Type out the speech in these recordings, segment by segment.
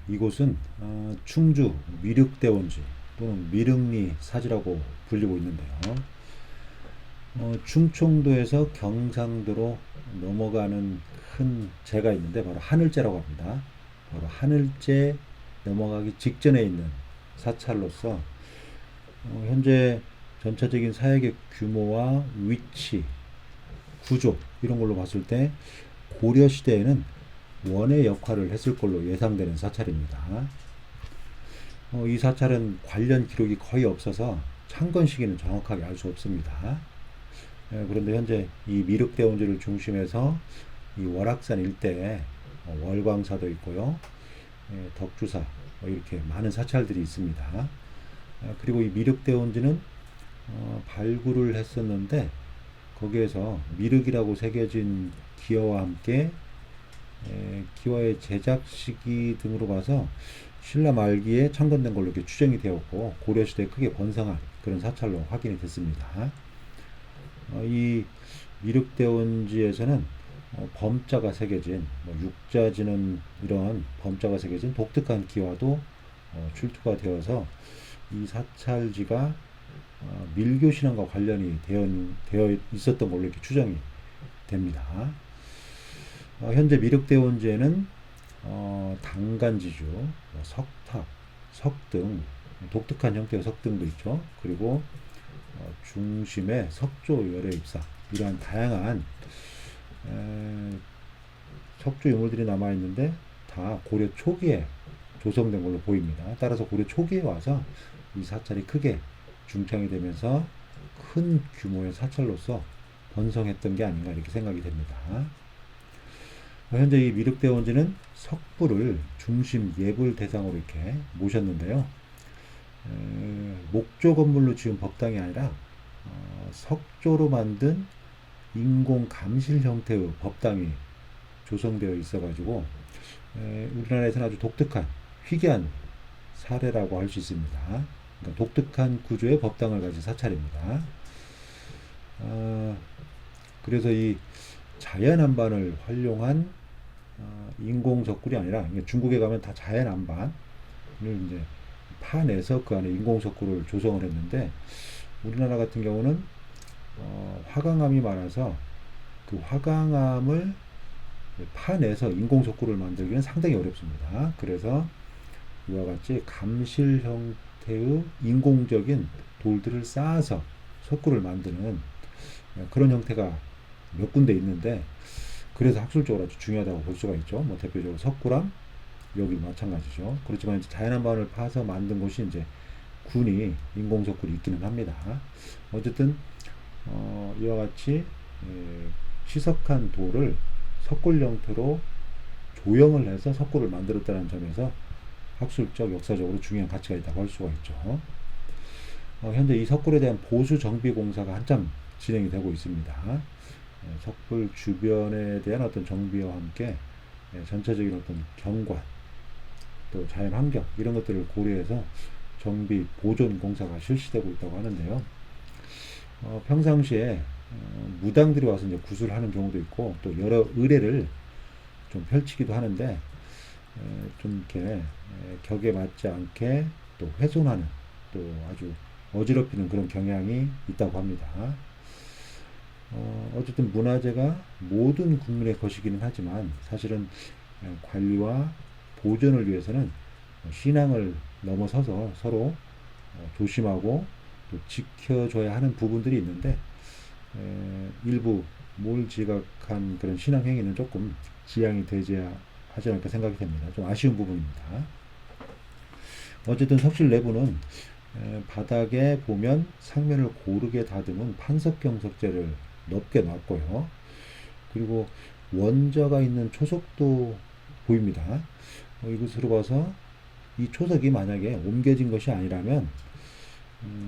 이곳은 충주 미륵대원지 또는 미륵리 사지라고 불리고 있는데요. 충청도에서 경상도로 넘어가는 큰 제가 있는데 바로 하늘제라고 합니다. 바로 하늘제 넘어가기 직전에 있는 사찰로서 현재 전체적인 사역의 규모와 위치, 구조 이런 걸로 봤을 때 고려 시대에는 원의 역할을 했을 걸로 예상되는 사찰입니다. 이 사찰은 관련 기록이 거의 없어서 창건 시기는 정확하게 알 수 없습니다. 그런데 현재 이 미륵대원지를 중심해서 이 월악산 일대에 월광사도 있고요, 덕주사 이렇게 많은 사찰들이 있습니다. 그리고 이 미륵대원지는 발굴을 했었는데 거기에서 미륵이라고 새겨진 기와와 함께 기와의 제작 시기 등으로 봐서 신라 말기에 창건된 걸로 이렇게 추정이 되었고 고려시대에 크게 번성한 그런 사찰로 확인이 됐습니다. 이 미륵대원지에서는 범자가 새겨진 육자지는 이런 범자가 새겨진 독특한 기와도 출토가 되어서 이 사찰지가 밀교 신앙과 관련이 되어 있었던 걸로 이렇게 추정이 됩니다. 현재 미륵대원지에는 당간지주, 석탑, 석등, 독특한 형태의 석등도 있죠. 그리고 중심에 석조 열애 입사 이러한 다양한 석조 유물들이 남아 있는데 다 고려 초기에 조성된 걸로 보입니다. 따라서 고려 초기에 와서 이 사찰이 크게 중창이 되면서 큰 규모의 사찰로서 번성했던 게 아닌가 이렇게 생각이 됩니다. 현재 이 미륵대원지는 석불을 중심 예불 대상으로 이렇게 모셨는데요. 목조 건물로 지은 법당이 아니라 석조로 만든 인공 감실 형태의 법당이 조성되어 있어가지고 우리나라에서는 아주 독특한 희귀한 사례라고 할 수 있습니다. 그러니까 독특한 구조의 법당을 가진 사찰입니다. 그래서 이 자연 안반을 활용한 인공 석굴이 아니라 중국에 가면 다 자연 안반을 이제 파내서 그 안에 인공 석굴을 조성을 했는데 우리나라 같은 경우는 화강암이 많아서 그 화강암을 파내서 인공 석굴을 만들기는 상당히 어렵습니다. 그래서 이와 같이 감실 형태의 인공적인 돌들을 쌓아서 석굴을 만드는 그런 형태가 몇 군데 있는데 그래서 학술적으로 아주 중요하다고 볼 수가 있죠. 대표적으로 석굴암 여기 마찬가지죠. 그렇지만 이제 자연암반을 파서 만든 곳이 이제 군이 인공석굴이 있기는 합니다. 어쨌든 이와 같이 희석한 돌을 석굴 형태로 조형을 해서 석굴을 만들었다는 점에서 학술적 역사적으로 중요한 가치가 있다고 할 수가 있죠. 현재 이 석굴에 대한 보수 정비 공사가 한참 진행이 되고 있습니다. 석굴 주변에 대한 어떤 정비와 함께 전체적인 어떤 경관 또 자연 환경 이런 것들을 고려해서 정비 보존 공사가 실시되고 있다고 하는데요. 평상시에 무당들이 와서 이제 구슬하는 경우도 있고 또 여러 의례를 좀 펼치기도 하는데 좀 이렇게 격에 맞지 않게 또 훼손하는 또 아주 어지럽히는 그런 경향이 있다고 합니다. 어쨌든 문화재가 모든 국민의 것이기는 하지만 사실은 관리와 보존을 위해서는 신앙을 넘어서서 서로 조심하고 또 지켜줘야 하는 부분들이 있는데 일부 몰지각한 그런 신앙 행위는 조금 지양이 되지 하지 않을까 생각이 됩니다. 좀 아쉬운 부분입니다. 어쨌든 석실 내부는 바닥에 보면 상면을 고르게 다듬은 판석형 석재를 넓게 놨고요. 그리고 원자가 있는 초석도 보입니다. 이것으로 봐서 이 초석이 만약에 옮겨진 것이 아니라면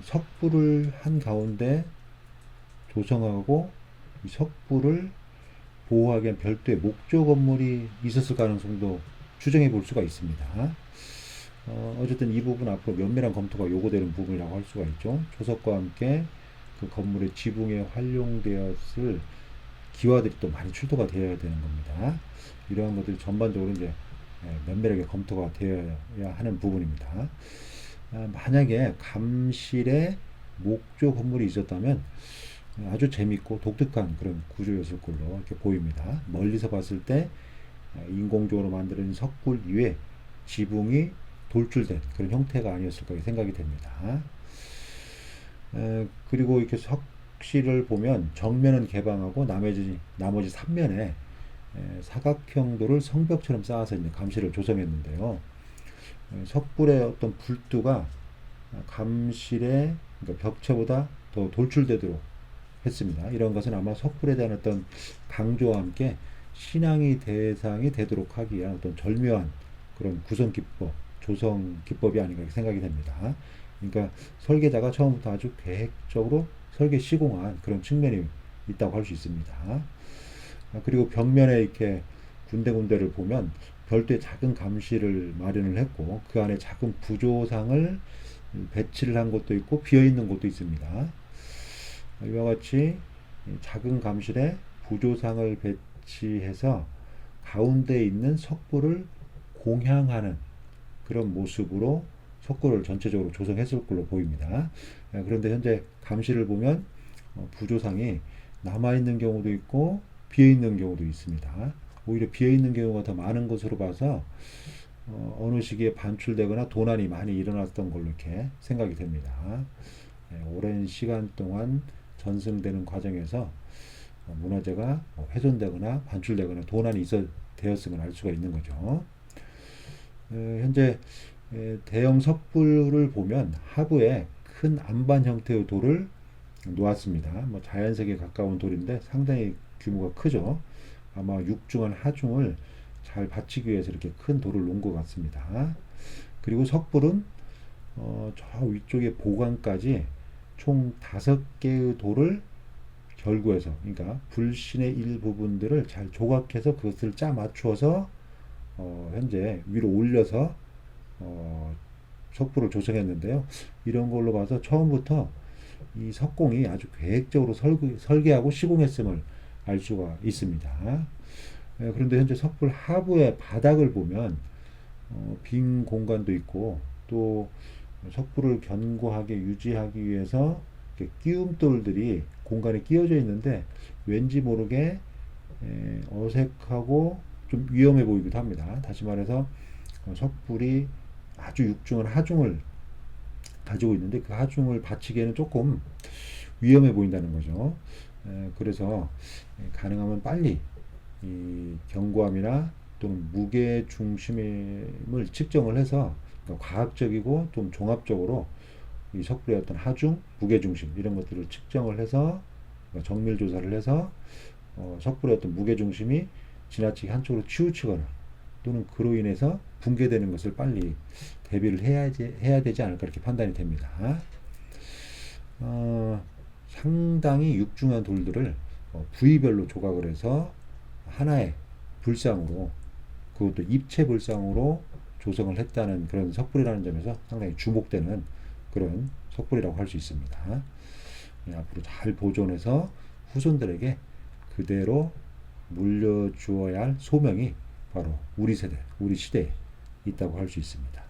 석불을 한 가운데 조성하고 이 석불을 보호하기 위한 별도의 목조 건물이 있었을 가능성도 추정해 볼 수가 있습니다. 어쨌든 이 부분 앞으로 면밀한 검토가 요구되는 부분이라고 할 수가 있죠. 초석과 함께 그 건물의 지붕에 활용되었을 기와들이 또 많이 출토가 되어야 되는 겁니다. 이러한 것들이 전반적으로 이제 면밀하게 검토가 되어야 하는 부분입니다. 만약에 감실에 목조 건물이 있었다면 아주 재밌고 독특한 그런 구조였을 걸로 이렇게 보입니다. 멀리서 봤을 때 인공적으로 만들어진 석굴 위에 지붕이 돌출된 그런 형태가 아니었을까 생각이 됩니다. 그리고 이렇게 석실을 보면 정면은 개방하고 나머지 3면에 사각형도를 성벽처럼 쌓아서 이제 감실을 조성했는데요. 석굴의 어떤 불두가 감실의 그러니까 벽체보다 더 돌출되도록 했습니다. 이런 것은 아마 석굴에 대한 어떤 강조와 함께 신앙이 대상이 되도록 하기 위한 어떤 절묘한 그런 구성 기법, 조성 기법이 아닌가 생각이 됩니다. 그러니까 설계자가 처음부터 아주 계획적으로 설계 시공한 그런 측면이 있다고 할 수 있습니다. 그리고 벽면에 이렇게 군데군데를 보면 별도의 작은 감실을 마련을 했고 그 안에 작은 부조상을 배치를 한 곳도 있고 비어 있는 곳도 있습니다. 이와 같이 작은 감실에 부조상을 배치해서 가운데 있는 석굴을 공향하는 그런 모습으로 석굴을 전체적으로 조성했을 걸로 보입니다. 그런데 현재 감실을 보면 부조상이 남아있는 경우도 있고 비어있는 경우도 있습니다. 오히려 비어있는 경우가 더 많은 것으로 봐서 어느 시기에 반출되거나 도난이 많이 일어났던 걸로 이렇게 생각이 됩니다. 오랜 시간 동안 전승되는 과정에서 문화재가 훼손되거나 반출되거나 도난이 되었음을 알 수가 있는 거죠. 현재 대형 석굴을 보면 하부에 큰 안반 형태의 돌을 놓았습니다. 자연색에 가까운 돌인데 상당히 규모가 크죠. 아마 육중한 하중을 잘 받치기 위해서 이렇게 큰 돌을 놓은 것 같습니다. 그리고 석불은 저 위쪽에 보관까지 총 5개의 돌을 결구해서, 그러니까 불신의 일부분들을 잘 조각해서 그것을 짜 맞추어서 현재 위로 올려서 석불을 조성했는데요. 이런 걸로 봐서 처음부터 이 석공이 아주 계획적으로 설계하고 시공했음을 알 수가 있습니다. 그런데 현재 석불 하부의 바닥을 보면 빈 공간도 있고 또 석불을 견고하게 유지하기 위해서 끼움돌들이 공간에 끼워져 있는데 왠지 모르게 어색하고 좀 위험해 보이기도 합니다. 다시 말해서 석불이 아주 육중한 하중을 가지고 있는데 그 하중을 받치기에는 조금 위험해 보인다는 거죠. 그래서 가능하면 빨리 이 견고함이나 또는 무게 중심을 측정을 해서 과학적이고 좀 종합적으로 이 석불의 어떤 하중, 무게 중심 이런 것들을 측정을 해서 정밀 조사를 해서 석불의 어떤 무게 중심이 지나치게 한쪽으로 치우치거나 또는 그로 인해서 붕괴되는 것을 빨리 대비를 해야 되지 않을까 이렇게 판단이 됩니다. 상당히 육중한 돌들을 부위별로 조각을 해서 하나의 불상으로 그것도 입체 불상으로 조성을 했다는 그런 석불이라는 점에서 상당히 주목되는 그런 석불이라고 할 수 있습니다. 앞으로 잘 보존해서 후손들에게 그대로 물려주어야 할 소명이 바로 우리 세대, 우리 시대에 있다고 할 수 있습니다.